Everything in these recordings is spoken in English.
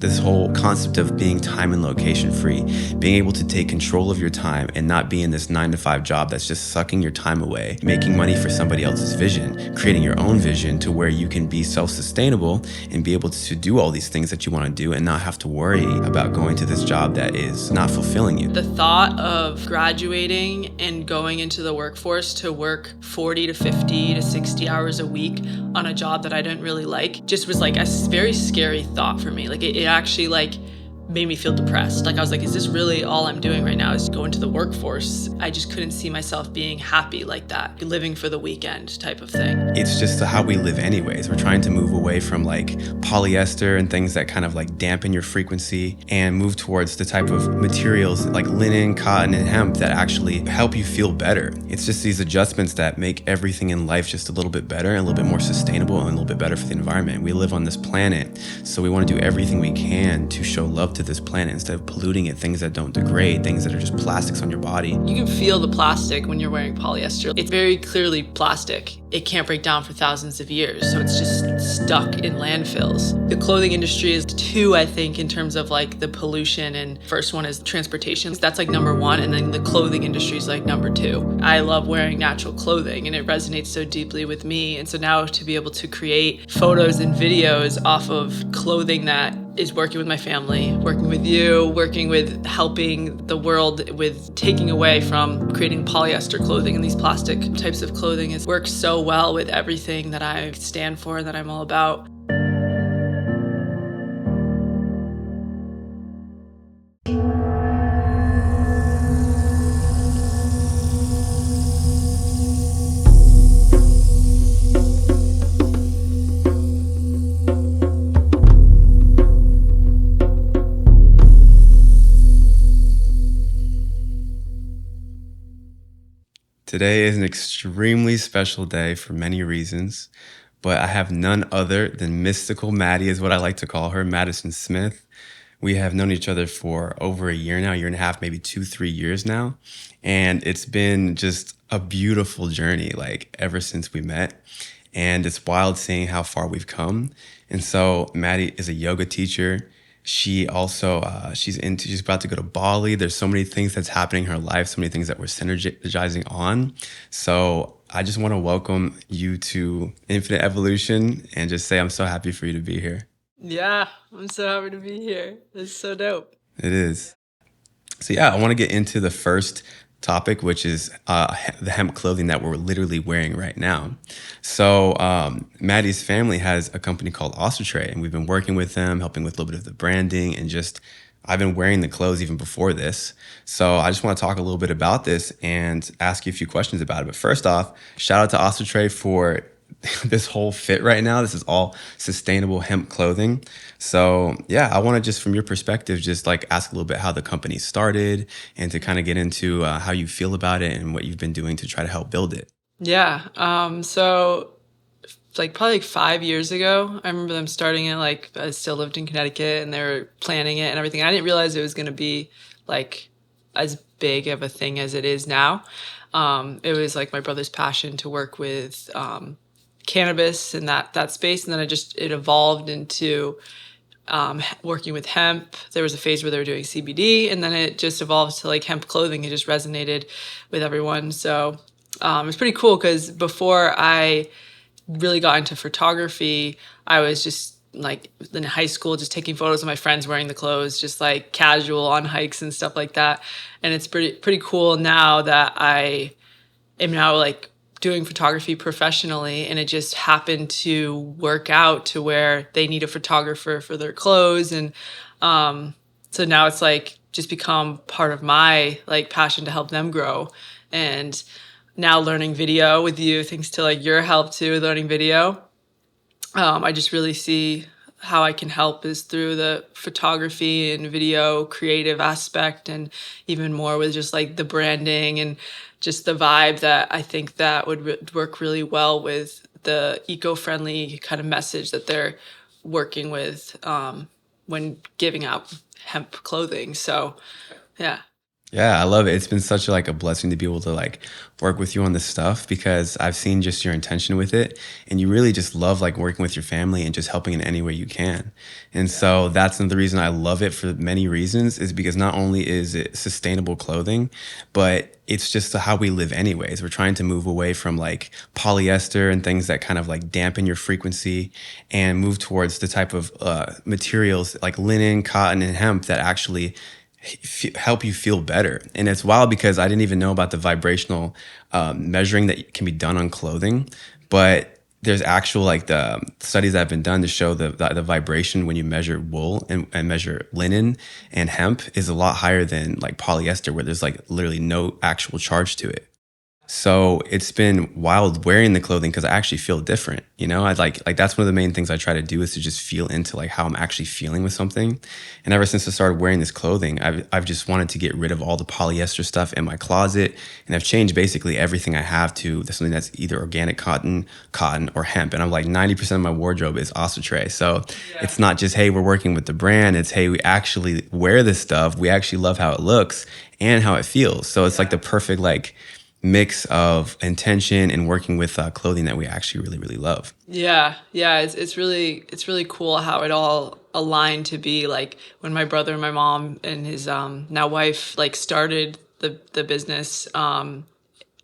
This whole concept of being time and location free, being able to take control of your time and not be in this 9 to 5 job that's just sucking your time away, making money for somebody else's vision, creating your own vision to where you can be self-sustainable and be able to do all these things that you want to do and not have to worry about going to this job that is not fulfilling you. The thought of graduating and going into the workforce to work 40 to 50 to 60 hours a week on a job that I didn't really like just was like a very scary thought for me. Like it actually made me feel depressed. Like I was like, is this really all I'm doing right now is go into the workforce? I just couldn't see myself being happy like that, living for the weekend type of thing. It's just how we live anyways. We're trying to move away from like polyester and things that kind of like dampen your frequency and move towards the type of materials like linen, cotton, and hemp that actually help you feel better. It's just these adjustments that make everything in life just a little bit better and a little bit more sustainable and a little bit better for the environment. We live on this planet, so we want to do everything we can to show love to this planet instead of polluting it, things that don't degrade, things that are just plastics on your body. You can feel the plastic when you're wearing polyester. It's very clearly plastic. It can't break down for thousands of years, so it's just stuck in landfills. The clothing industry is two, I think, in terms of like the pollution, and first one is transportation. That's like number one, and then the clothing industry is like number two. I love wearing natural clothing and it resonates so deeply with me, and so now to be able to create photos and videos off of clothing that is working with my family, working with you, working with helping the world with taking away from creating polyester clothing and these plastic types of clothing. It works so well with everything that I stand for and that I'm all about. Today is an extremely special day for many reasons, but I have none other than Mystical Maddie is what I like to call her, Madi Sunsmith. We have known each other for over a year and a half, maybe 2, 3 years now. And it's been just a beautiful journey, like ever since we met. And it's wild seeing how far we've come. And so Maddie is a yoga teacher. She also, she's about to go to Bali. There's so many things that's happening in her life, so many things that we're synergizing on. So I just want to welcome you to Infinite Evolution and just say I'm so happy for you to be here. Yeah, I'm so happy to be here. It's so dope. It is. So yeah, I want to get into the first topic, which is the hemp clothing that we're literally wearing right now. So Maddie's family has a company called Ostrich, and we've been working with them, helping with a little bit of the branding, and just I've been wearing the clothes even before this. So I just want to talk a little bit about this and ask you a few questions about it. But first off, shout out to Ostrich for this whole fit right now. This is all sustainable hemp clothing. So yeah, I want to just from your perspective, just like ask a little bit how the company started and to kind of get into how you feel about it and what you've been doing to try to help build it. Yeah, so like probably like 5 years ago, I remember them starting it. Like I still lived in Connecticut and they were planning it and everything. I didn't realize it was going to be like as big of a thing as it is now. It was like my brother's passion to work with cannabis in that space, and then it evolved into working with hemp. There was a phase where they were doing CBD, and then it just evolved to like hemp clothing. It just resonated with everyone. So it was pretty cool because before I really got into photography, I was just like in high school, just taking photos of my friends wearing the clothes, just like casual on hikes and stuff like that. And it's pretty cool now that I am now like doing photography professionally, and it just happened to work out to where they need a photographer for their clothes. And so now it's like just become part of my like passion to help them grow. And now learning video with you, thanks to like your help too, learning video, I just really see how I can help is through the photography and video creative aspect, and even more with just like the branding and just the vibe that I think that would work really well with the eco-friendly kind of message that they're working with when giving out hemp clothing. So, yeah. Yeah, I love it. It's been such like a blessing to be able to like work with you on this stuff because I've seen just your intention with it and you really just love like working with your family and just helping in any way you can. And Yeah. so that's the reason I love it for many reasons is because not only is it sustainable clothing, but it's just how we live anyways. We're trying to move away from like polyester and things that kind of like dampen your frequency and move towards the type of materials like linen, cotton, and hemp that actually help you feel better. And it's wild because I didn't even know about the vibrational measuring that can be done on clothing, but there's actual like the studies that have been done to show the vibration when you measure wool and measure linen and hemp is a lot higher than like polyester where there's like literally no actual charge to it. So it's been wild wearing the clothing because I actually feel different. You know, I like that's one of the main things I try to do is to just feel into like how I'm actually feeling with something. And ever since I started wearing this clothing, I've just wanted to get rid of all the polyester stuff in my closet, and I've changed basically everything I have to something that's either organic cotton or hemp. And I'm like 90% of my wardrobe is osprey. So Yeah. it's not just hey we're working with the brand. It's hey we actually wear this stuff. We actually love how it looks and how it feels. So it's like Yeah. the perfect like mix of intention and working with clothing that we actually really, really love. Yeah, yeah, it's really cool how it all aligned to be like when my brother and my mom and his now wife like started the business.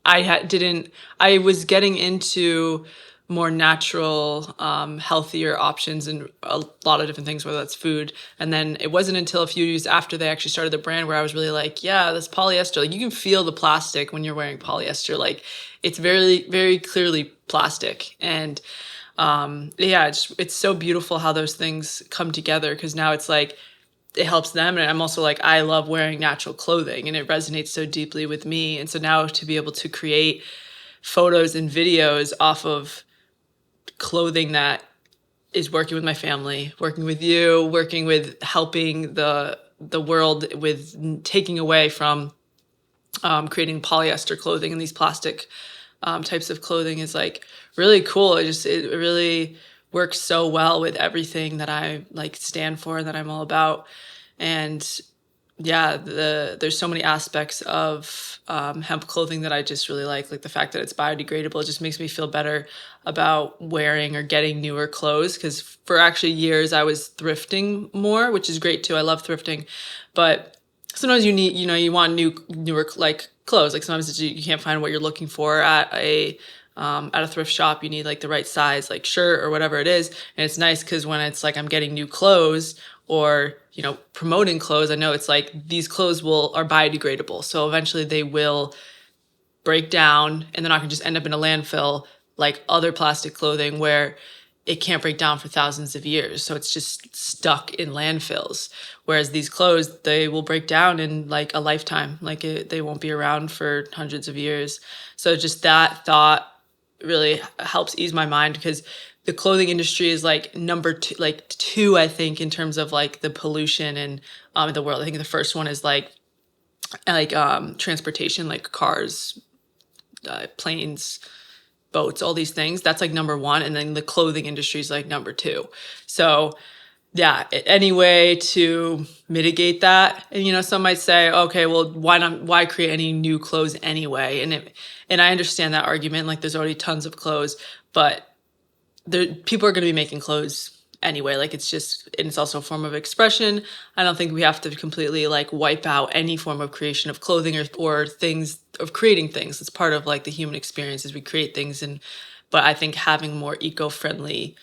Didn't I was getting into more natural, healthier options and a lot of different things, whether that's food. And then it wasn't until a few years after they actually started the brand where I was really like, yeah, this polyester, like you can feel the plastic when you're wearing polyester. Like it's very, very clearly plastic. And yeah, it's so beautiful how those things come together because now it's like it helps them. And I'm also like, I love wearing natural clothing and it resonates so deeply with me. And so now to be able to create photos and videos off of clothing that is working with my family, working with you, working with helping the world with taking away from creating polyester clothing and these plastic types of clothing is like really cool. It really works so well with everything that I like stand for, that I'm all about. And yeah, there's so many aspects of hemp clothing that I just really like the fact that it's biodegradable. It just makes me feel better about wearing or getting newer clothes because for actually years I was thrifting more, which is great too. I love thrifting, but sometimes you need, you want newer like clothes. Like sometimes you can't find what you're looking for at a thrift shop. You need like the right size, like shirt or whatever it is. And it's nice because when it's like I'm getting new clothes or promoting clothes, I know it's like these clothes are biodegradable, so eventually they will break down and they're not going to just end up in a landfill like other plastic clothing where it can't break down for thousands of years, so it's just stuck in landfills. Whereas these clothes, they will break down in like a lifetime, they won't be around for hundreds of years. So just that thought really helps ease my mind because the clothing industry is like number two, I think, in terms of like the pollution and in the world. I think the first one is transportation, like cars, planes, boats, all these things. That's like number one, and then the clothing industry is like number two. So yeah, any way to mitigate that. And some might say, okay, well, why create any new clothes anyway? And I understand that argument, like there's already tons of clothes, but people are going to be making clothes anyway. Like it's also a form of expression. I don't think we have to completely like wipe out any form of creation of clothing or things of creating things. It's part of like the human experience as we create things. But I think having more eco-friendly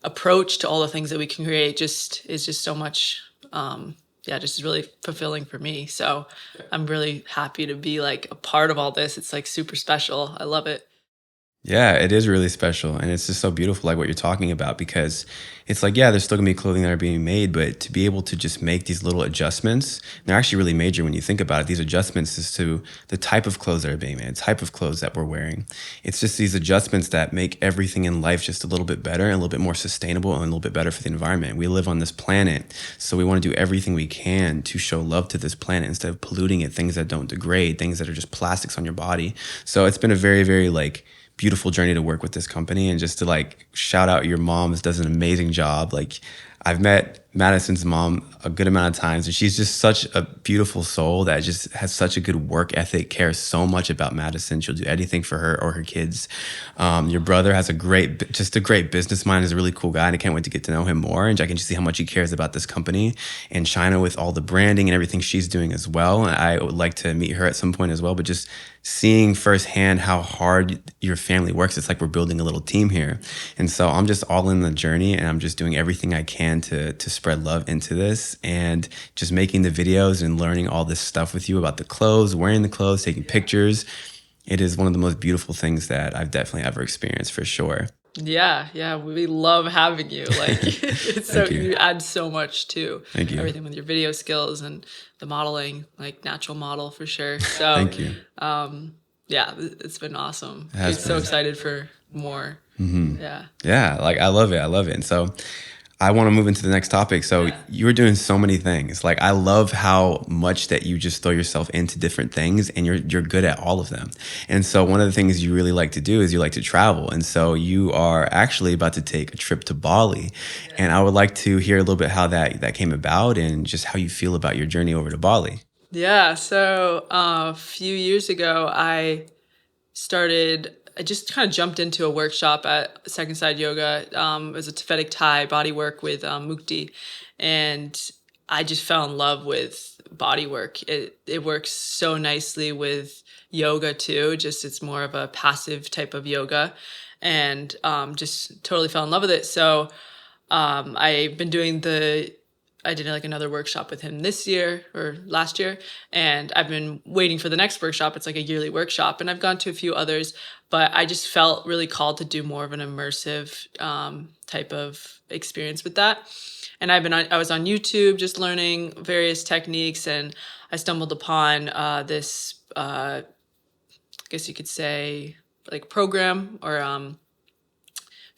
approach to all the things that we can create is just so much, yeah, just really fulfilling for me. So I'm really happy to be like a part of all this. It's like super special. I love it. Yeah, it is really special. And it's just so beautiful, like what you're talking about, because it's like, yeah, there's still gonna be clothing that are being made, but to be able to just make these little adjustments, they're actually really major when you think about it. These adjustments is to the type of clothes that are being made, the type of clothes that we're wearing. It's just these adjustments that make everything in life just a little bit better and a little bit more sustainable and a little bit better for the environment. We live on this planet, so we want to do everything we can to show love to this planet instead of polluting it, things that don't degrade, things that are just plastics on your body. So it's been a very, very like beautiful journey to work with this company and just to like shout out your mom does an amazing job. Like I've met Madison's mom a good amount of times, and she's just such a beautiful soul that just has such a good work ethic, cares so much about Madison. She'll do anything for her or her kids. Your brother has just a great business mind. He's a really cool guy, and I can't wait to get to know him more. And I can just see how much he cares about this company and China with all the branding and everything she's doing as well. And I would like to meet her at some point as well, but just seeing firsthand how hard your family works, it's like we're building a little team here. And so I'm just all in the journey, and I'm just doing everything I can to spread love into this, and just making the videos and learning all this stuff with you about the clothes, wearing the clothes, taking pictures. It is one of the most beautiful things that I've definitely ever experienced, for sure. Yeah, we love having you. Like, it's so Thank you. you add so much to Thank you. everything with your video skills and the modeling, like natural model for sure. So, Thank you. yeah, it's been awesome. It has It's so been. excited for more. Yeah. Yeah, like I love it. I love it. And so I want to move into the next topic. So Yeah. you were doing so many things. Like I love how much that you just throw yourself into different things, and you're good at all of them. And so one of the things you really like to do is you like to travel. And so you are actually about to take a trip to Bali. And I would like to hear a little bit how that came about, and just how you feel about your journey over to Bali. Yeah. So a few years ago, I just kind of jumped into a workshop at Second Side Yoga. It was a Tibetic Thai body work with Mukti. And I just fell in love with body work. It works so nicely with yoga too. Just it's more of a passive type of yoga. And just totally fell in love with it. So I've been doing I did like another workshop with him this year or last year, and I've been waiting for the next workshop. It's like a yearly workshop, and I've gone to a few others, but I just felt really called to do more of an immersive type of experience with that. And I was on YouTube just learning various techniques, and I stumbled upon this, I guess you could say, like program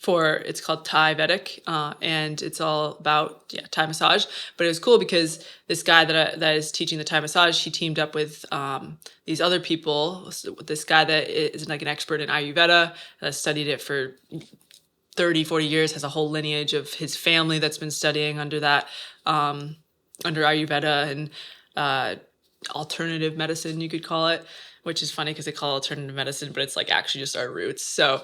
or it's called Thai Vedic, and it's all about Thai massage. But it was cool because this guy that is teaching the Thai massage, he teamed up with these other people. So this guy that is like an expert in Ayurveda, studied it for 30, 40 years, has a whole lineage of his family that's been studying under that, under Ayurveda and alternative medicine, you could call it, which is funny because they call it alternative medicine, but it's like actually just our roots. So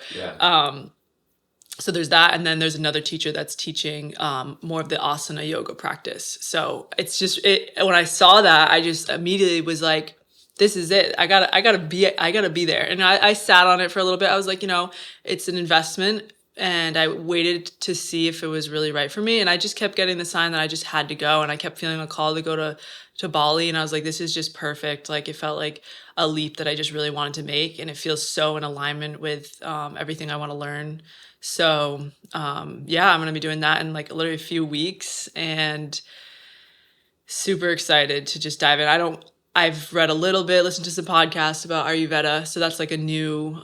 so there's that, and then there's another teacher that's teaching more of the asana yoga practice. So it's just when I saw that, I just immediately was like, this is it. I gotta be there. And I sat on it for a little bit. I was like, it's an investment, and I waited to see if it was really right for me. And I just kept getting the sign that I just had to go, and I kept feeling a call to go to Bali, and I was like, this is just perfect. Like it felt like a leap that I just really wanted to make, and it feels so in alignment with everything I want to learn. So yeah, I'm gonna be doing that in like literally a few weeks, and super excited to just dive in. I've read a little bit, listened to some podcasts about Ayurveda, so that's like a new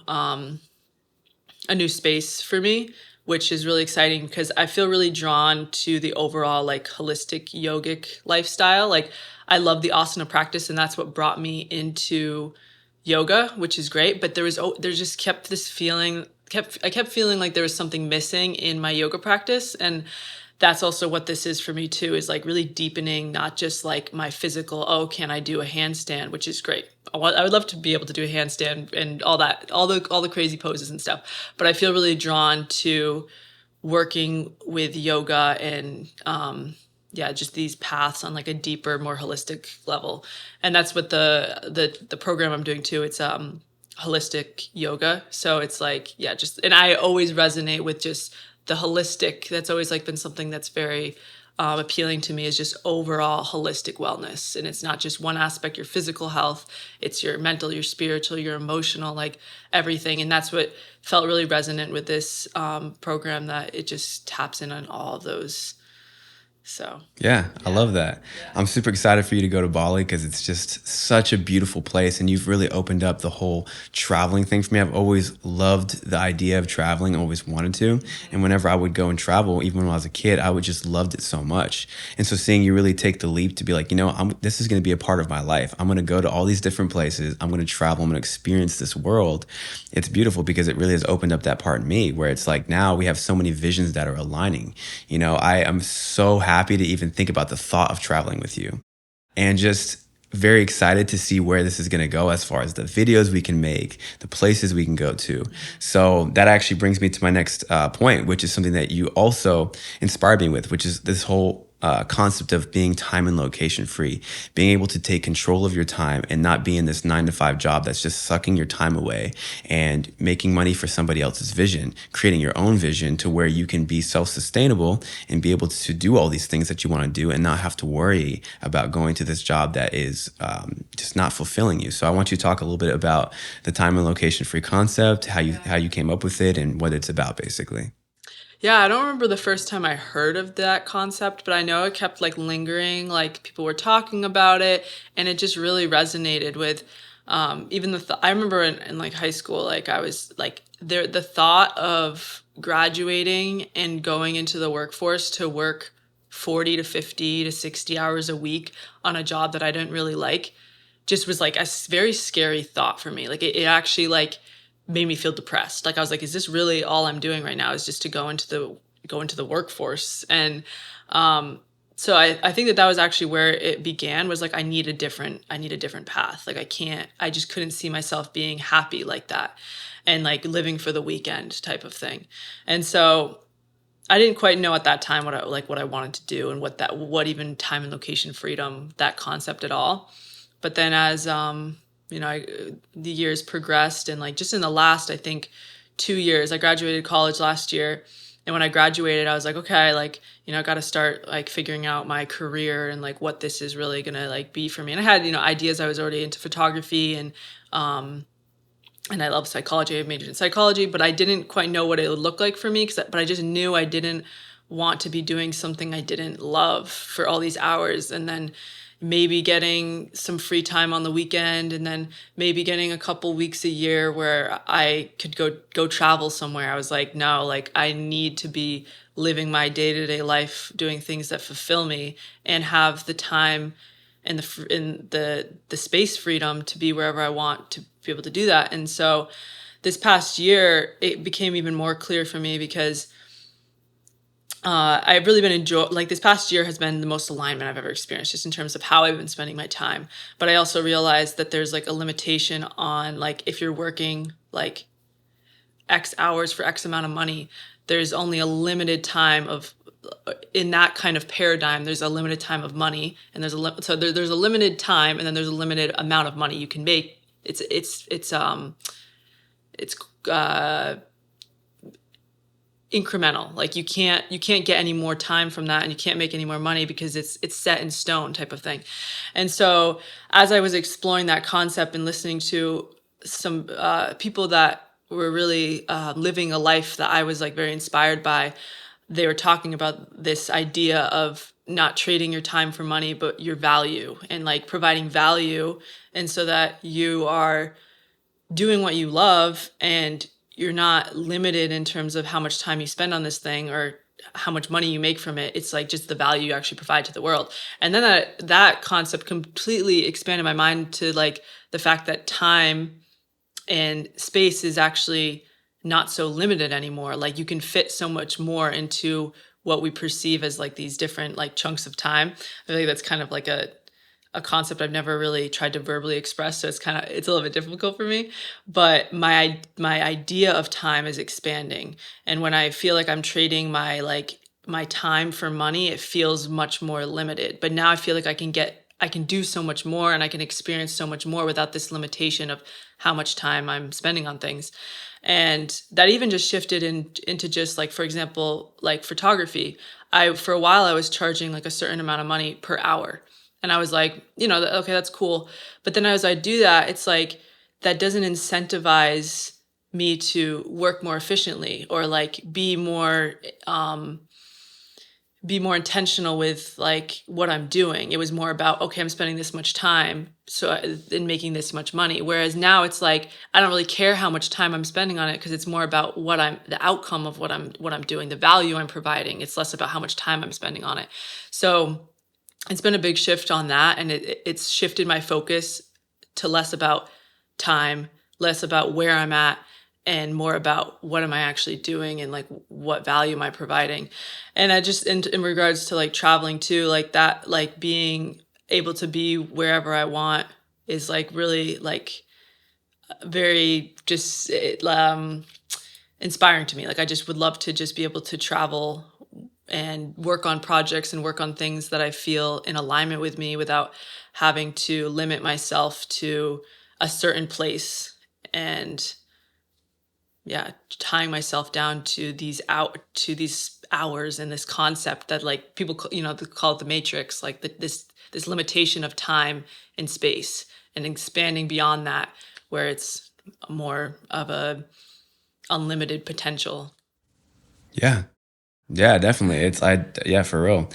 space for me, which is really exciting because I feel really drawn to the overall like holistic yogic lifestyle. Like I love the asana practice, and that's what brought me into yoga, which is great. But there just kept this feeling, I kept feeling like there was something missing in my yoga practice. And that's also what this is for me too, is like really deepening, not just like my physical, oh, can I do a handstand, which is great. I would love to be able to do a handstand and all that, all the crazy poses and stuff. But I feel really drawn to working with yoga and just these paths on like a deeper, more holistic level. And that's what the program I'm doing too. It's holistic yoga. So it's like, and I always resonate with just the holistic. That's always like been something that's very appealing to me, is just overall holistic wellness. And it's not just one aspect, your physical health, it's your mental, your spiritual, your emotional, like everything. And that's what felt really resonant with this program, that it just taps in on all of those So Yeah, I yeah. love that. I'm super excited for you to go to Bali because it's just such a beautiful place. And you've really opened up the whole traveling thing for me. I've always loved the idea of traveling, always wanted to. And whenever I would go and travel, even when I was a kid, I would just loved it so much. And so seeing you really take the leap to be like, this is going to be a part of my life. I'm going to go to all these different places. I'm going to travel. I'm going to experience this world. It's beautiful because it really has opened up that part in me where it's like now we have so many visions that are aligning. I am so happy to even think about the thought of traveling with you and just very excited to see where this is going to go as far as the videos we can make, the places we can go to. So that actually brings me to my next point, which is something that you also inspired me with, which is this whole concept of being time and location free, being able to take control of your time and not be in this 9 to 5 job that's just sucking your time away and making money for somebody else's vision, creating your own vision to where you can be self-sustainable and be able to do all these things that you want to do and not have to worry about going to this job that is just not fulfilling you. So I want you to talk a little bit about the time and location free concept, how you came up with it, and what it's about, basically. Yeah, I don't remember the first time I heard of that concept, but I know it kept like lingering, like people were talking about it, and it just really resonated with even I remember in like high school, like I was like the thought of graduating and going into the workforce to work 40 to 50 to 60 hours a week on a job that I didn't really like just was like a very scary thought for me. Like it actually like made me feel depressed. Like I was like, is this really all I'm doing right now is just to go into the workforce? And so I think that was actually where it began was like I need a different path. Like I just couldn't see myself being happy like that and like living for the weekend type of thing. And so I didn't quite know at that time what I wanted to do and what even time and location freedom, that concept at all. But then as the years progressed and like just in the last I think 2 years, I graduated college last year, and when I graduated, I was like, okay, like I got to start like figuring out my career and like what this is really gonna like be for me. And I had ideas. I was already into photography um, and I love psychology. I majored in psychology, but I didn't quite know what it would look like for me. But I just knew I didn't want to be doing something I didn't love for all these hours, and then maybe getting some free time on the weekend, and then maybe getting a couple weeks a year where I could go travel somewhere. I was like, no, like I need to be living my day-to-day life, doing things that fulfill me, and have the time and the space freedom to be wherever I want to be able to do that. And so this past year, it became even more clear for me because I've really been enjoying, like this past year has been the most alignment I've ever experienced, just in terms of how I've been spending my time. But I also realized that there's like a limitation on like if you're working like X hours for X amount of money, there's only a limited time of in that kind of paradigm. There's a limited time of money, and there's a limited time, and then there's a limited amount of money you can make. It's incremental. Like you can't get any more time from that, and you can't make any more money because it's set in stone type of thing. And so as I was exploring that concept and listening to some people that were really living a life that I was like very inspired by, they were talking about this idea of not trading your time for money, but your value, and like providing value, and so that you are doing what you love and you're not limited in terms of how much time you spend on this thing or how much money you make from it. It's like just the value you actually provide to the world. And then that concept completely expanded my mind to like the fact that time and space is actually not so limited anymore. Like you can fit so much more into what we perceive as like these different like chunks of time. I think that's kind of like a concept I've never really tried to verbally express, so it's a little bit difficult for me. But my idea of time is expanding, and when I feel like I'm trading my time for money, it feels much more limited. But now I feel like I can do so much more, and I can experience so much more without this limitation of how much time I'm spending on things. And that even just shifted into just like, for example, like photography. For a while I was charging like a certain amount of money per hour. And I was like, okay, that's cool. But then as I do that, it's like that doesn't incentivize me to work more efficiently or like be more be more intentional with like what I'm doing. It was more about, okay, I'm spending this much time in making this much money. Whereas now it's like, I don't really care how much time I'm spending on it, because it's more about the outcome of what I'm doing, the value I'm providing. It's less about how much time I'm spending on it. So it's been a big shift on that. And it's shifted my focus to less about time, less about where I'm at, and more about what am I actually doing and like what value am I providing. And I just, in regards to like traveling too, like that, like being able to be wherever I want is like really like very just inspiring to me. Like I just would love to just be able to travel and work on projects and work on things that I feel in alignment with me without having to limit myself to a certain place, and yeah, tying myself down to these hours and this concept that like people they call it the matrix, like this limitation of time and space, and expanding beyond that, where it's more of a unlimited potential. Yeah. Yeah, definitely. Yeah, for real.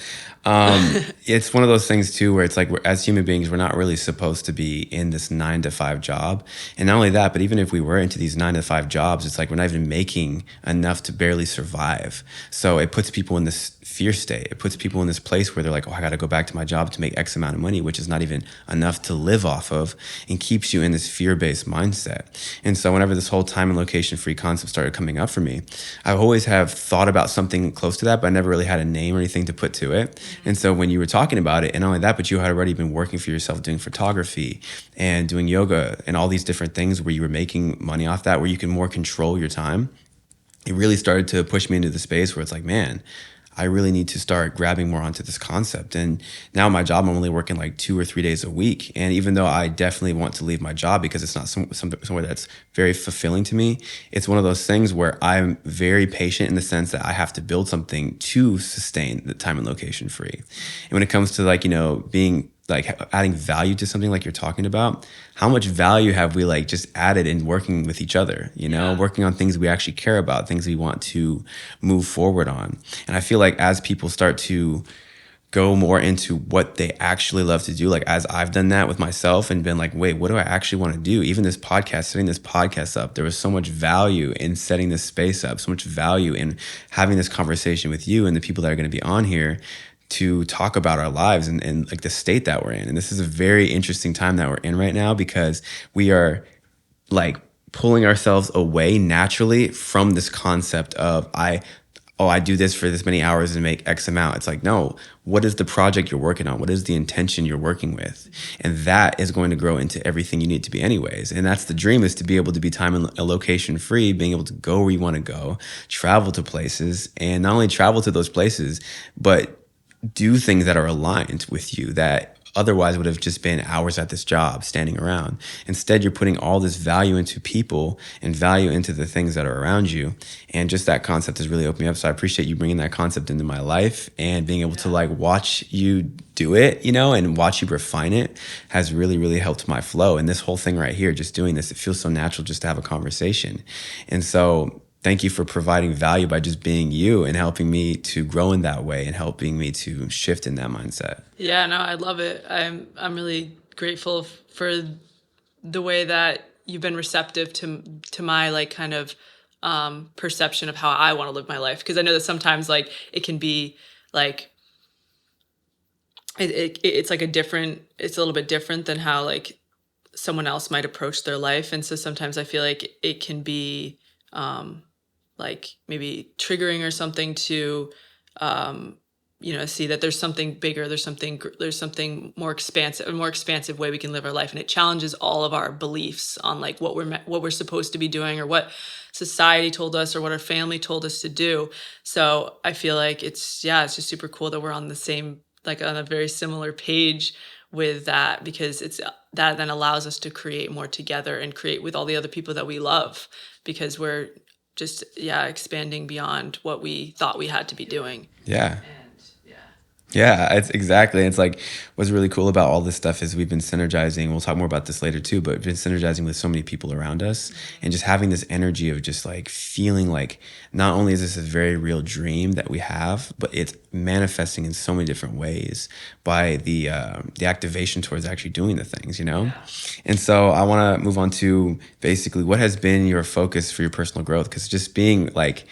It's one of those things too, where it's like, as human beings, we're not really supposed to be in this 9 to 5 job. And not only that, but even if we were into these 9 to 5 jobs, it's like we're not even making enough to barely survive. So it puts people in this fear state. It puts people in this place where they're like, oh, I got to go back to my job to make X amount of money, which is not even enough to live off of, and keeps you in this fear-based mindset. And so whenever this whole time and location free concept started coming up for me, I always have thought about something close to that, but I never really had a name or anything to put to it. And so when you were talking about it, and not only that, but you had already been working for yourself, doing photography and doing yoga and all these different things where you were making money off that, where you can more control your time, it really started to push me into the space where it's like, man, I really need to start grabbing more onto this concept. And now my job, I'm only working like 2 or 3 days a week. And even though I definitely want to leave my job because it's not somewhere that's very fulfilling to me, it's one of those things where I'm very patient in the sense that I have to build something to sustain the time and location free. And when it comes to like, being like adding value to something like you're talking about, how much value have we like just added in working with each other, Yeah. working on things we actually care about, things we want to move forward on. And I feel like as people start to go more into what they actually love to do, like as I've done that with myself and been like, wait, what do I actually want to do? Even this podcast, setting this podcast up, there was so much value in setting this space up, so much value in having this conversation with you and the people that are going to be on here to talk about our lives and like the state that we're in. And this is a very interesting time that we're in right now, because we are like pulling ourselves away naturally from this concept of I do this for this many hours and make X amount. It's like, no, what is the project you're working on? What is the intention you're working with? And that is going to grow into everything you need to be anyways. And that's the dream, is to be able to be time and location free, being able to go where you want to go, travel to places, and not only travel to those places, but do things that are aligned with you that otherwise would have just been hours at this job standing around. Instead, you're putting all this value into people and value into the things that are around you. And just that concept has really opened me up. So I appreciate you bringing that concept into my life, and being able to like watch you do it, and watch you refine it has really, really helped my flow. And this whole thing right here, just doing this, it feels so natural just to have a conversation. And so thank you for providing value by just being you and helping me to grow in that way and helping me to shift in that mindset. Yeah, no, I love it. I'm really grateful for the way that you've been receptive to my like kind of perception of how I want to live my life, because I know that sometimes like it can be like it's like it's a little bit different than how like someone else might approach their life. And so sometimes I feel like it can be like maybe triggering or something to see that there's something bigger, there's something more expansive, a more expansive way we can live our life, and it challenges all of our beliefs on like what we're supposed to be doing, or what society told us, or what our family told us to do. So I feel like it's just super cool that we're on the same, like on a very similar page with that, because it's that then allows us to create more together and create with all the other people that we love, because we're just expanding beyond what we thought we had to be doing. Yeah. And yeah. Yeah, it's exactly. It's like what's really cool about all this stuff is we've been synergizing. We'll talk more about this later too, but we've been synergizing with so many people around us and just having this energy of just like feeling like not only is this a very real dream that we have, but it's manifesting in so many different ways by the activation towards actually doing the things, you know? And so I want to move on to basically what has been your focus for your personal growth, because just being like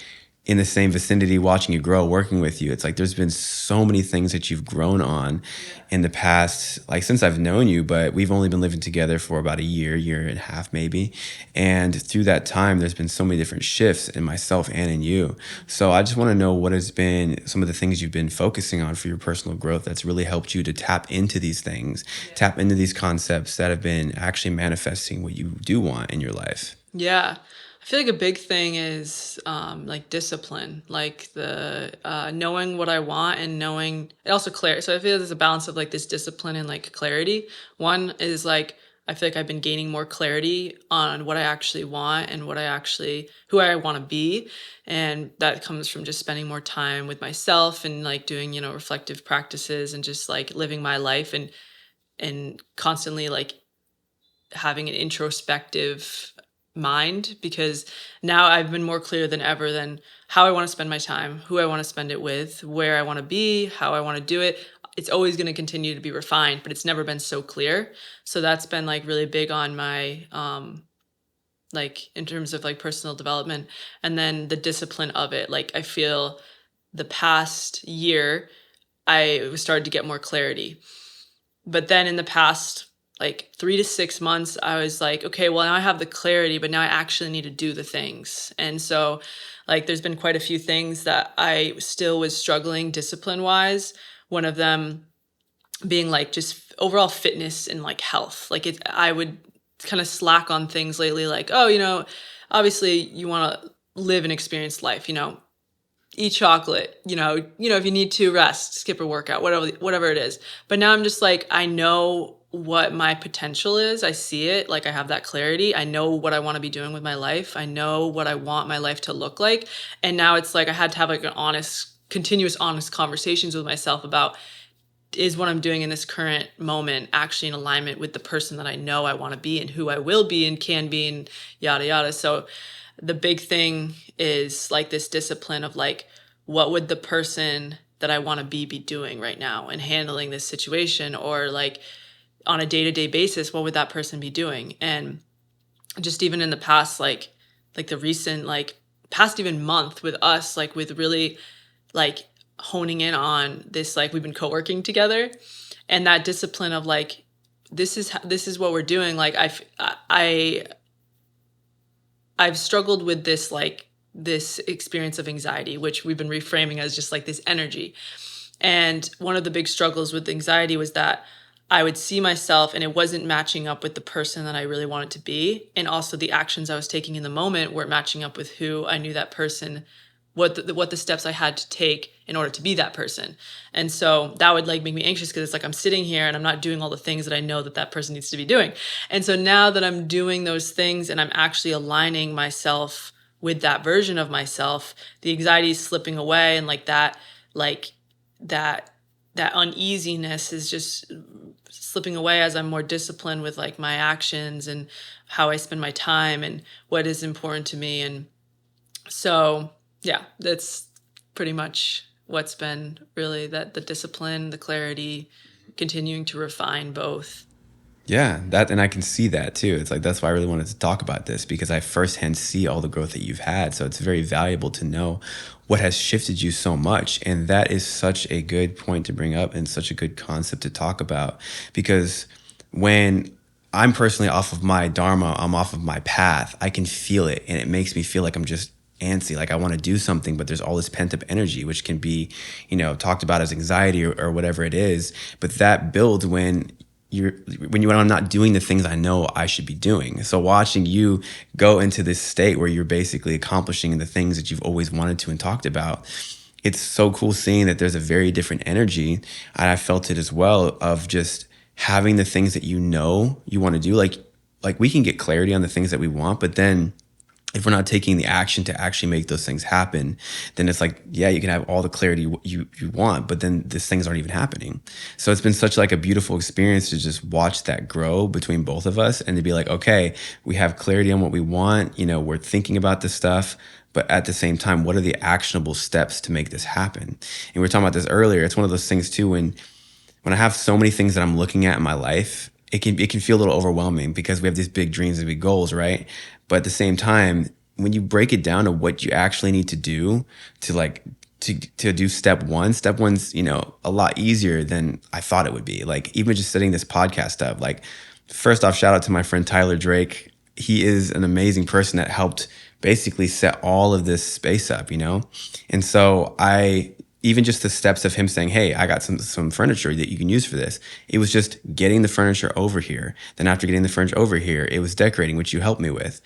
in the same vicinity, watching you grow, working with you. It's like there's been so many things that you've grown on in the past, like since I've known you, but we've only been living together for about a year and a half maybe. And through that time, there's been so many different shifts in myself and in you. So I just want to know what has been some of the things you've been focusing on for your personal growth that's really helped you to tap into these things, tap into these concepts that have been actually manifesting what you do want in your life. Yeah. I feel like a big thing is like discipline, like the knowing what I want and knowing it also clarity. So I feel there's a balance of like this discipline and like clarity. One is like I feel like I've been gaining more clarity on what I actually want and what I actually who I want to be, and that comes from just spending more time with myself and like doing reflective practices and just like living my life and constantly like having an introspective mind, because now I've been more clear than ever than how I want to spend my time, who I want to spend it with, where I want to be, how I want to do it. It's always going to continue to be refined, but it's never been so clear. So that's been like really big on my like in terms of like personal development, and then the discipline of it. Like I feel the past year I started to get more clarity, but then in the past like 3 to 6 months, I was like, okay, well, now I have the clarity, but now I actually need to do the things. And so, like, there's been quite a few things that I still was struggling discipline wise. One of them being like just overall fitness and like health. Like, I would kind of slack on things lately, like, oh, obviously you want to live and experience life, eat chocolate, if you need to rest, skip a workout, whatever it is. But now I'm just like, I know what my potential is. I see it. Like I have that clarity. I know what I want to be doing with my life. I know what I want my life to look like. And now it's like I had to have like continuous honest conversations with myself about, is what I'm doing in this current moment actually in alignment with the person that I know I want to be and who I will be and can be and yada yada. So the big thing is like this discipline of like, what would the person that I want to be doing right now and handling this situation, or like on a day-to-day basis, what would that person be doing? And just even in the past, like the recent, like past even month with us, like with really like honing in on this, like we've been co-working together, and that discipline of like, this is what we're doing. Like I've struggled with this, like this experience of anxiety, which we've been reframing as just like this energy. And one of the big struggles with anxiety was that I would see myself and it wasn't matching up with the person that I really wanted to be. And also the actions I was taking in the moment weren't matching up with who I knew that person, what the steps I had to take in order to be that person. And so that would like make me anxious, because it's like I'm sitting here and I'm not doing all the things that I know that that person needs to be doing. And so now that I'm doing those things and I'm actually aligning myself with that version of myself, the anxiety is slipping away, and like that that uneasiness is just slipping away as I'm more disciplined with like my actions and how I spend my time and what is important to me. And so yeah, that's pretty much what's been really that the discipline, the clarity, continuing to refine both. Yeah, that and I can see that too. It's like that's why I really wanted to talk about this, because I firsthand see all the growth that you've had. So it's very valuable to know what has shifted you so much. And that is such a good point to bring up and such a good concept to talk about, because when I'm personally off of my dharma, I'm off of my path, I can feel it and it makes me feel like I'm just antsy, like I want to do something, but there's all this pent up energy, which can be, talked about as anxiety or whatever it is. But that builds when I'm not doing the things I know I should be doing. So watching you go into this state where you're basically accomplishing the things that you've always wanted to and talked about, it's so cool seeing that there's a very different energy. And I felt it as well, of just having the things that you know you want to do. Like we can get clarity on the things that we want, but then if we're not taking the action to actually make those things happen, then it's like, yeah, you can have all the clarity you want, but then these things aren't even happening. So it's been such like a beautiful experience to just watch that grow between both of us, and to be like, okay, we have clarity on what we want, we're thinking about this stuff, but at the same time, what are the actionable steps to make this happen? And we were talking about this earlier. It's one of those things too, when I have so many things that I'm looking at in my life, it can feel a little overwhelming because we have these big dreams and big goals, right? But at the same time, when you break it down to what you actually need to do to like to do step one's, a lot easier than I thought it would be. Like, even just setting this podcast up, like, first off, shout out to my friend Tyler Drake. He is an amazing person that helped basically set all of this space up. And so even just the steps of him saying, hey, I got some furniture that you can use for this. It was just getting the furniture over here. Then after getting the furniture over here, it was decorating, which you helped me with.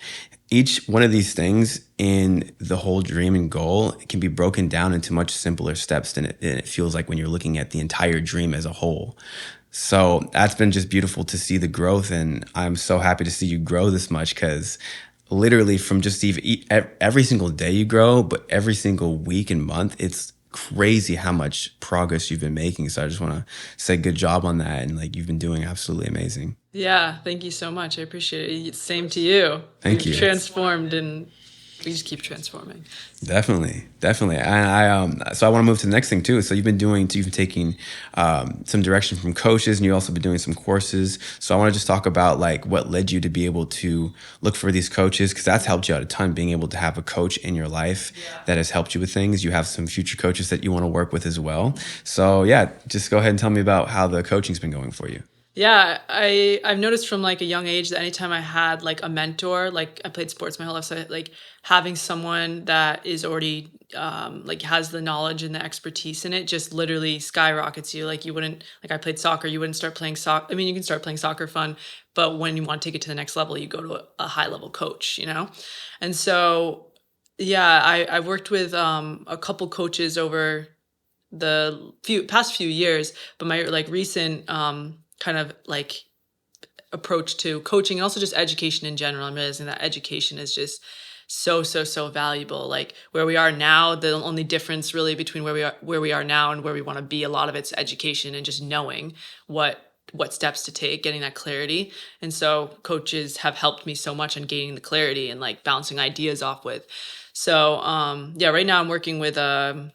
Each one of these things in the whole dream and goal can be broken down into much simpler steps than it feels like when you're looking at the entire dream as a whole. So that's been just beautiful to see the growth. And I'm so happy to see you grow this much, because literally from just every single day you grow, but every single week and month, it's crazy how much progress you've been making. So I just want to say good job on that. And like, you've been doing absolutely amazing. Yeah, thank you so much. I appreciate it. Same to you. Thank You've you. transformed, and we just keep transforming. Definitely. So I want to move to the next thing too. So you've been taking some direction from coaches, and you've also been doing some courses. So I want to just talk about like what led you to be able to look for these coaches, because that's helped you out a ton, being able to have a coach in your life that has helped you with things. You have some future coaches that you want to work with as well. So yeah, just go ahead and tell me about how the coaching's been going for you. Yeah, I've noticed from like a young age that anytime I had like a mentor, like I played sports my whole life, so like having someone that is already like has the knowledge and the expertise in it just literally skyrockets you. Like, you wouldn't, like, I played soccer, you wouldn't start playing soccer. I mean, you can start playing soccer fun, but when you want to take it to the next level, you go to a high level coach. And so yeah, I've worked with a couple coaches over the past few years, but my like recent kind of like approach to coaching and also just education in general, I'm realizing that education is just so valuable. Like, where we are now, the only difference really between where we are now and where we want to be, a lot of it's education and just knowing what steps to take, getting that clarity. And so coaches have helped me so much in gaining the clarity and like bouncing ideas off with. So yeah, right now I'm working with a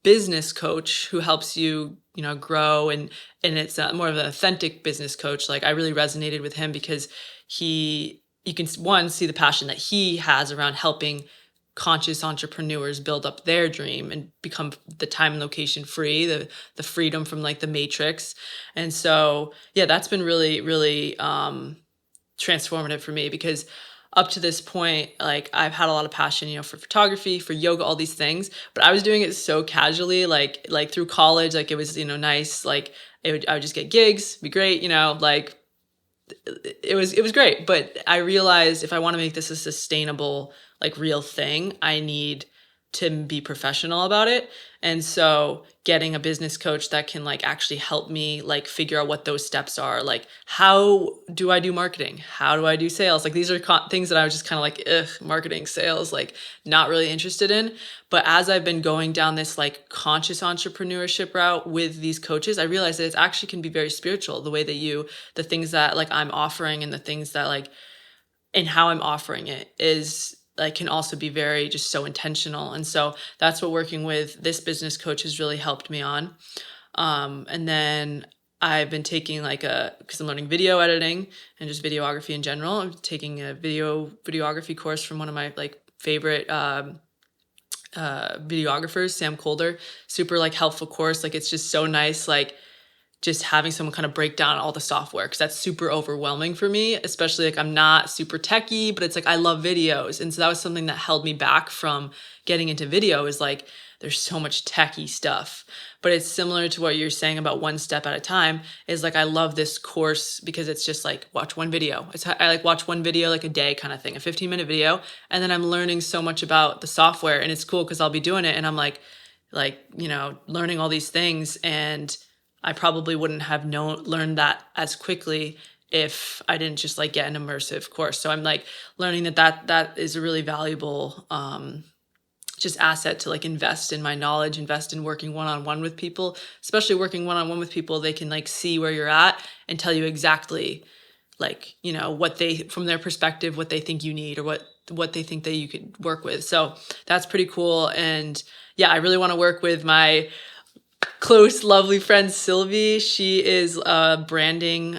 business coach who helps you grow, and it's more of an authentic business coach. Like, I really resonated with him because you can see the passion that he has around helping conscious entrepreneurs build up their dream and become the time and location free, the freedom from like the matrix. And so yeah, that's been really transformative for me, because up to this point, like, I've had a lot of passion, for photography, for yoga, all these things, but I was doing it so casually, like through college, like it was, nice. Like, I would just get gigs, be great, like it was great. But I realized if I want to make this a sustainable, like, real thing, I need to be professional about it. And so getting a business coach that can like actually help me like figure out what those steps are, like, how do I do marketing? How do I do sales? Like, these are things that I was just kind of like, marketing, sales, like, not really interested in. But as I've been going down this like conscious entrepreneurship route with these coaches, I realized that it actually can be very spiritual, the way that the things that like I'm offering, and the things that like, and how I'm offering it is like, can also be very just so intentional. And so that's what working with this business coach has really helped me on. And then I've been taking because I'm learning video editing and just videography in general. I'm taking a videography course from one of my like favorite videographers, Sam Colder. Super like helpful course. Like, it's just so nice. Like, just having someone kind of break down all the software, because that's super overwhelming for me, especially like, I'm not super techie, but it's like, I love videos. And so that was something that held me back from getting into video, is like, there's so much techie stuff. But it's similar to what you're saying about one step at a time, is like, I love this course because it's just like, watch one video. I like watch one video like a day kind of thing, a 15-minute video. And then I'm learning so much about the software, and it's cool because I'll be doing it and I'm like, learning all these things, and I probably wouldn't have learned that as quickly if I didn't just like get an immersive course. So I'm like learning that is a really valuable just asset to like invest in my knowledge, invest in working one-on-one with people, especially working one-on-one with people. They can like see where you're at and tell you exactly like, you know, what they, from their perspective, what they think you need or what they think that you could work with. So that's pretty cool. And yeah, I really want to work with my close, lovely friend Sylvie. She is branding,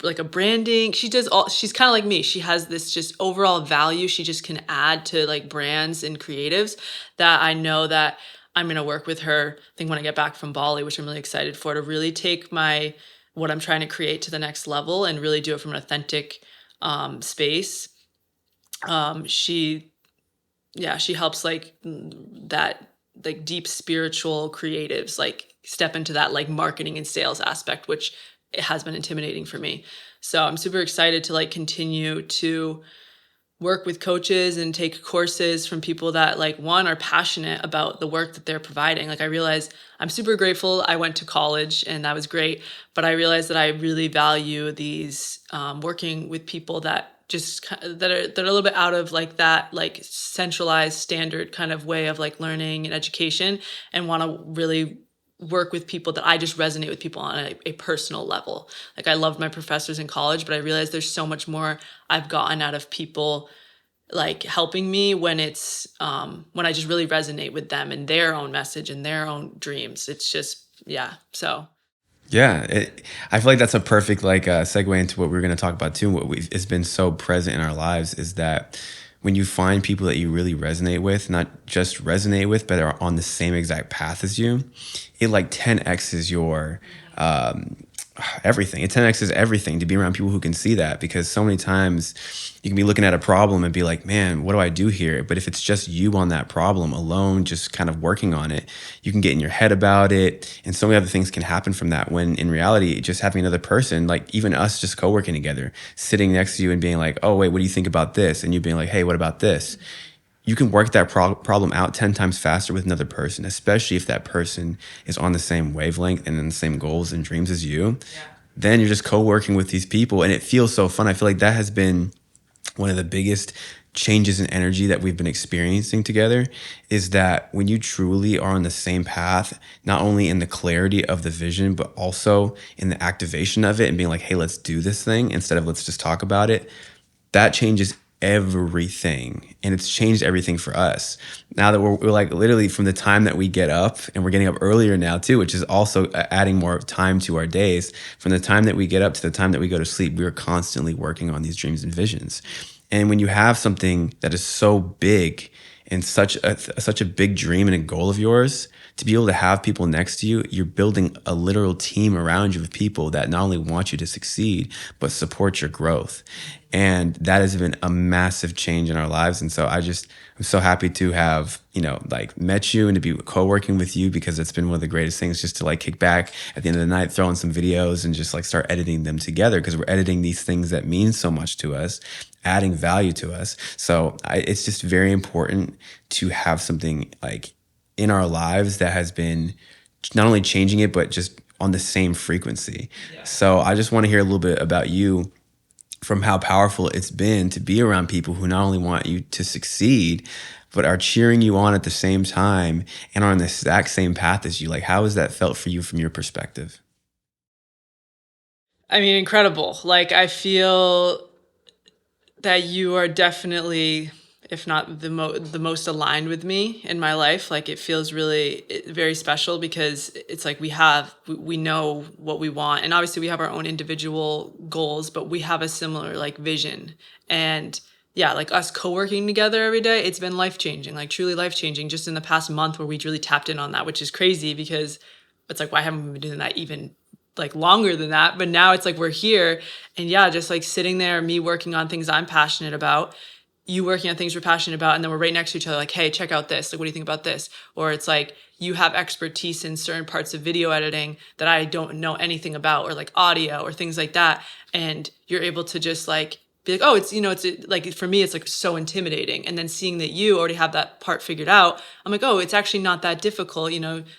like a branding. She does all. She's kind of like me. She has this just overall value. She just can add to like brands and creatives that I know that I'm gonna work with her. I think when I get back from Bali, which I'm really excited for, to really take my what I'm trying to create to the next level and really do it from an authentic space. She yeah, she helps like that like deep spiritual creatives like step into that like marketing and sales aspect, which it has been intimidating for me. So I'm super excited to like continue to work with coaches and take courses from people that like one are passionate about the work that they're providing. Like I realize I'm super grateful I went to college and that was great, but I realized that I really value these working with people that just that are a little bit out of like that like centralized standard kind of way of like learning and education, and want to really work with people that I just resonate with people on a personal level. Like I loved my professors in college, but I realized there's so much more I've gotten out of people like helping me when it's when I just really resonate with them and their own message and their own dreams. It's just yeah. So Yeah, I feel like that's a perfect like segue into what we're going to talk about too. It's been so present in our lives is that when you find people that you really resonate with, not just resonate with, but are on the same exact path as you, it like 10x's your um, everything. It 10x's everything to be around people who can see that, because so many times you can be looking at a problem and be like, man, what do I do here? But if it's just you on that problem alone, just kind of working on it, you can get in your head about it. And so many other things can happen from that. When in reality, just having another person, like even us just co-working together, sitting next to you and being like, oh, wait, what do you think about this? And you being like, hey, what about this? You can work that problem out 10 times faster with another person, especially if that person is on the same wavelength and in the same goals and dreams as you. yeah. Then you're just co-working with these people and it feels so fun. I feel like that has been one of the biggest changes in energy that we've been experiencing together, is that when you truly are on the same path, not only in the clarity of the vision, but also in the activation of it and being like, hey, let's do this thing instead of let's just talk about it, that changes everything. And it's changed everything for us. Now that we're like literally from the time that we get up, and we're getting up earlier now too, which is also adding more time to our days. From the time that we get up to the time that we go to sleep, we are constantly working on these dreams and visions. And when you have something that is so big and such a big dream and a goal of yours, to be able to have people next to you, you're building a literal team around you of people that not only want you to succeed, but support your growth. And that has been a massive change in our lives. And so I'm so happy to have, like met you and to be co-working with you, because it's been one of the greatest things just to like kick back at the end of the night, throw in some videos and just like start editing them together, because we're editing these things that mean so much to us, adding value to us. So it's just very important to have something like in our lives that has been not only changing it, but just on the same frequency. Yeah. So I just want to hear a little bit about you, from how powerful it's been to be around people who not only want you to succeed, but are cheering you on at the same time and are on the exact same path as you. Like, how has that felt for you from your perspective? I mean, incredible. Like I feel that you are definitely, if not the most aligned with me in my life. Like it feels really very special, because it's like we know what we want, and obviously we have our own individual goals, but we have a similar like vision. And yeah, like us co-working together every day, it's been life-changing, like truly life-changing just in the past month, where we really tapped in on that, which is crazy, because it's like, why haven't we been doing that even like longer than that? But now it's like we're here, and yeah, just like sitting there, me working on things I'm passionate about, you working on things we're passionate about, and then we're right next to each other, like, hey, check out this. Like, what do you think about this? Or it's like you have expertise in certain parts of video editing that I don't know anything about, or like audio or things like that. And you're able to just like be like, oh, it's, it's like, for me, it's like so intimidating. And then seeing that you already have that part figured out, I'm like, oh, it's actually not that difficult.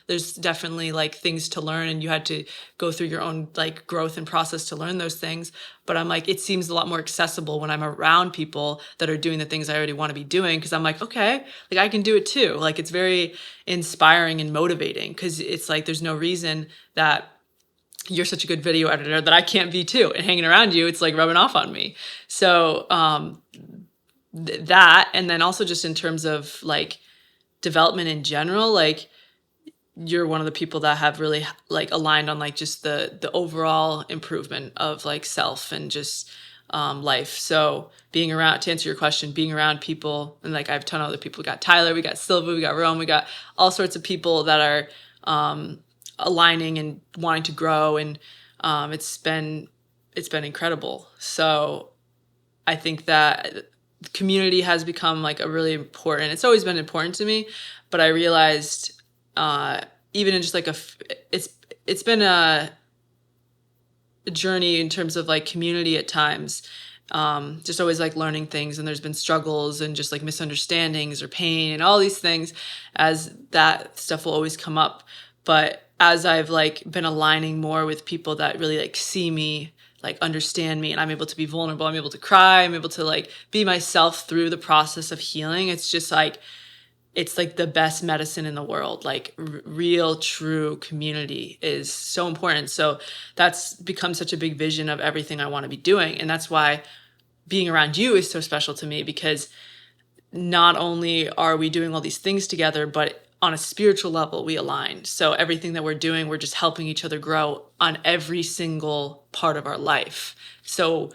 There's definitely like things to learn, and you had to go through your own like growth and process to learn those things. But I'm like, it seems a lot more accessible when I'm around people that are doing the things I already want to be doing. Cause I'm like, okay, like I can do it too. Like it's very inspiring and motivating, because it's like, there's no reason that you're such a good video editor that I can't be too. And hanging around you, it's like rubbing off on me. So that, and then also just in terms of like development in general, like you're one of the people that have really like aligned on like just the overall improvement of like self and just life. So being around, to answer your question, being around people, and like I have a ton of other people. We got Tyler, we got Silva, we got Rome, we got all sorts of people that are aligning and wanting to grow, and it's been incredible. So I think that community has become like a really important, it's always been important to me, but I realized even in just like it's been a journey in terms of like community at times, just always like learning things, and there's been struggles and just like misunderstandings or pain and all these things, as that stuff will always come up. But as I've like been aligning more with people that really like see me, like understand me, and I'm able to be vulnerable, I'm able to cry, I'm able to like be myself through the process of healing, it's just like, it's like the best medicine in the world. Like real, true community is so important. So that's become such a big vision of everything I want to be doing. And that's why being around you is so special to me, because not only are we doing all these things together, but on a spiritual level, we align. So everything that we're doing, we're just helping each other grow on every single part of our life. So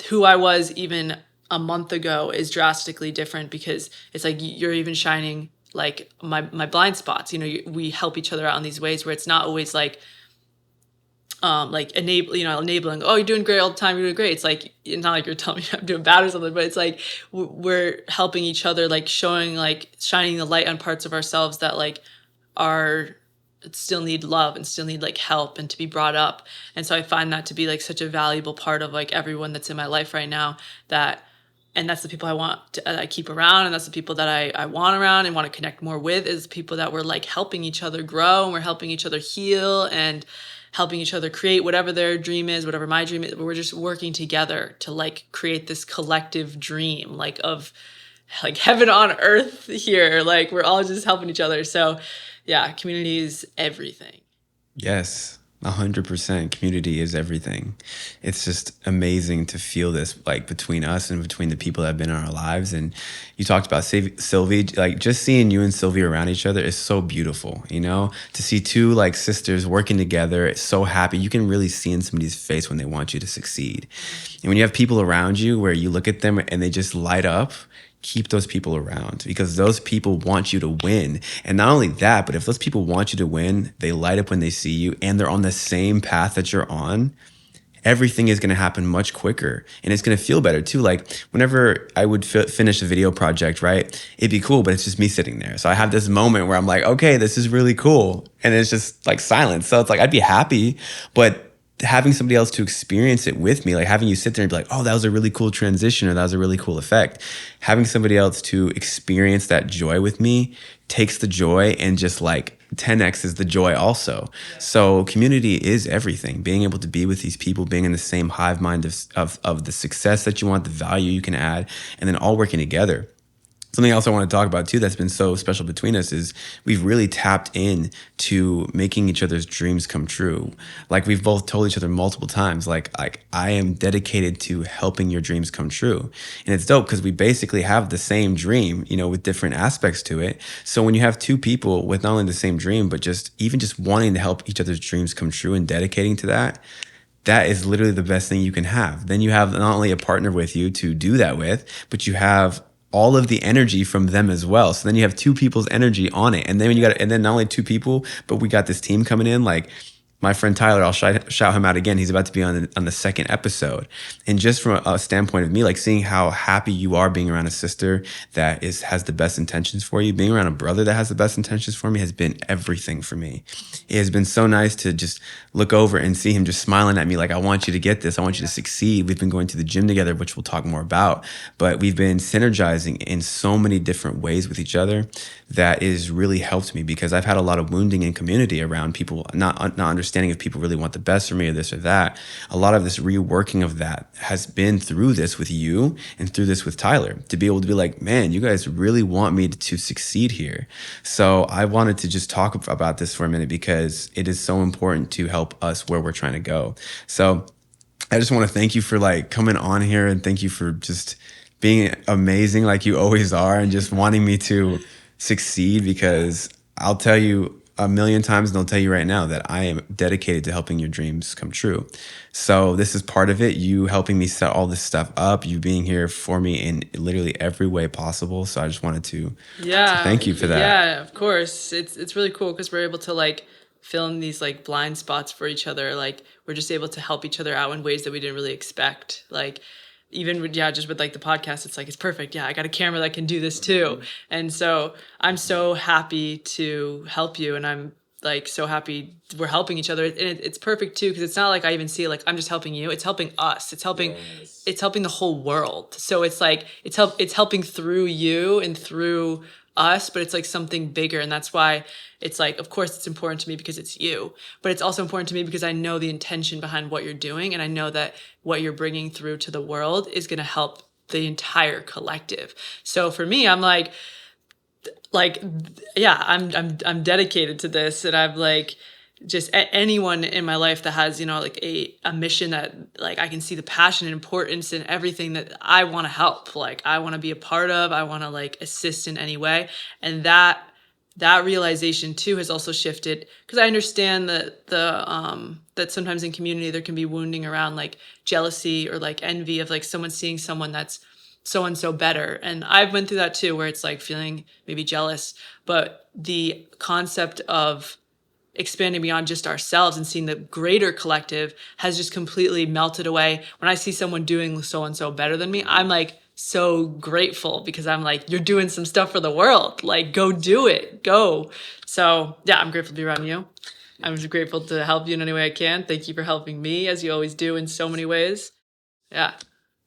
who I was even a month ago is drastically different, because it's like you're even shining like my blind spots. We help each other out in these ways where it's not always like enabling, oh, you're doing great all the time, you're doing great. It's like, it's not like you're telling me I'm doing bad or something, but it's like we're helping each other, like showing, like shining the light on parts of ourselves that like are still need love and still need like help and to be brought up. And so I find that to be like such a valuable part of like everyone that's in my life right now, and that's the people I keep around, and that's the people that I want around and want to connect more with, is people that we're like helping each other grow, and we're helping each other heal, and helping each other create whatever their dream is, whatever my dream is. We're just working together to like create this collective dream, like of like heaven on earth here. Like we're all just helping each other. So yeah, community is everything. Yes, 100%. Community is everything. It's just amazing to feel this like between us and between the people that have been in our lives. And you talked about Sylvie, like just seeing you and Sylvie around each other is so beautiful, to see two like sisters working together. It's so happy. You can really see in somebody's face when they want you to succeed. And when you have people around you where you look at them and they just light up, keep those people around, because those people want you to win. And not only that, but if those people want you to win, they light up when they see you and they're on the same path that you're on, everything is going to happen much quicker, and it's going to feel better too. Like whenever I would finish a video project, right, it'd be cool, but it's just me sitting there. So I have this moment where I'm like, okay, this is really cool. And it's just like silence. So it's like, I'd be happy, but having somebody else to experience it with me, like having you sit there and be like, oh, that was a really cool transition, or that was a really cool effect. Having somebody else to experience that joy with me takes the joy and just like 10x is the joy also. Yeah. So community is everything. Being able to be with these people, being in the same hive mind of the success that you want, the value you can add, and then all working together. Something else I want to talk about too that's been so special between us is we've really tapped in to making each other's dreams come true. Like we've both told each other multiple times, like I am dedicated to helping your dreams come true. And it's dope because we basically have the same dream, with different aspects to it. So when you have two people with not only the same dream, but just wanting to help each other's dreams come true and dedicating to that is literally the best thing you can have. Then you have not only a partner with you to do that with, but you have all of the energy from them as well. So then you have two people's energy on it. And then not only two people, but we got this team coming in. Like my friend Tyler, I'll shout him out again. He's about to be on the second episode. And just from a standpoint of me, like seeing how happy you are being around a sister that has the best intentions for you, being around a brother that has the best intentions for me has been everything for me. It has been so nice to just look over and see him just smiling at me like, I want you to get this. I want you to succeed. We've been going to the gym together, which we'll talk more about. But we've been synergizing in so many different ways with each other that is really helped me, because I've had a lot of wounding in community around people not understanding if people really want the best for me or this or that. A lot of this reworking of that has been through this with you and through this with Tyler, to be able to be like, man, you guys really want me to succeed here. So I wanted to just talk about this for a minute, because it is so important to help us where we're trying to go. So I just want to thank you for like coming on here, and thank you for just being amazing like you always are, and just wanting me to succeed, because I'll tell you a million times, and I'll tell you right now, that I am dedicated to helping your dreams come true. So this is part of it, you helping me set all this stuff up, you being here for me in literally every way possible. So I just wanted to thank you for that. Yeah, of course. It's really cool because we're able to like fill in these like blind spots for each other. Like we're just able to help each other out in ways that we didn't really expect. Like even with, just with like the podcast, it's like, it's perfect. Yeah, I got a camera that can do this too. And so I'm so happy to help you, and I'm like so happy we're helping each other. And it's perfect too, because it's not like I even see it like I'm just helping you. It's helping us. It's helping it's helping the whole world. So it's like it's helping through you and through us, but it's like something bigger. And that's why it's like, of course it's important to me because it's you, but it's also important to me because I know the intention behind what you're doing, and I know that what you're bringing through to the world is going to help the entire collective. So for me, I'm like yeah, I'm dedicated to this, and I'm like just anyone in my life that has, like a mission that like I can see the passion and importance and everything that I want to help, like I want to be a part of, I want to like assist in any way. And that realization too has also shifted, because I understand that that sometimes in community there can be wounding around like jealousy or like envy of like someone seeing someone that's so and so better. And I've been through that too, where it's like feeling maybe jealous, but the concept of expanding beyond just ourselves and seeing the greater collective has just completely melted away. When I see someone doing so and so better than me, I'm like so grateful, because I'm like, you're doing some stuff for the world, like go do it, go. So yeah, I'm grateful to be around you. I'm just grateful to help you in any way I can. Thank you for helping me, as you always do in so many ways. Yeah.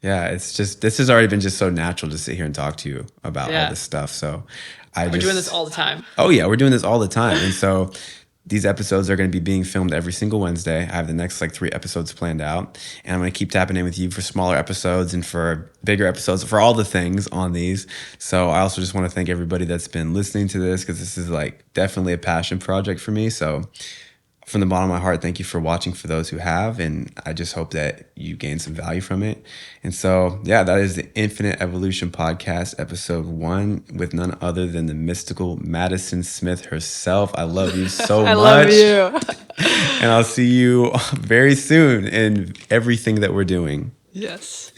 Yeah, it's just, this has already been just so natural to sit here and talk to you about all this stuff. So we're doing this all the time. Oh yeah, we're doing this all the time. And so these episodes are going to be being filmed every single Wednesday. I have the next like 3 episodes planned out, and I'm going to keep tapping in with you for smaller episodes and for bigger episodes, for all the things on these. So I also just want to thank everybody that's been listening to this, because this is like definitely a passion project for me. So from the bottom of my heart, thank you for watching, for those who have, and I just hope that you gain some value from it. And so, yeah, that is the Infinite Evolution Podcast, episode 1, with none other than the mystical Madi Sunsmith herself. I love you so much. I love you. And I'll see you very soon in everything that we're doing. Yes.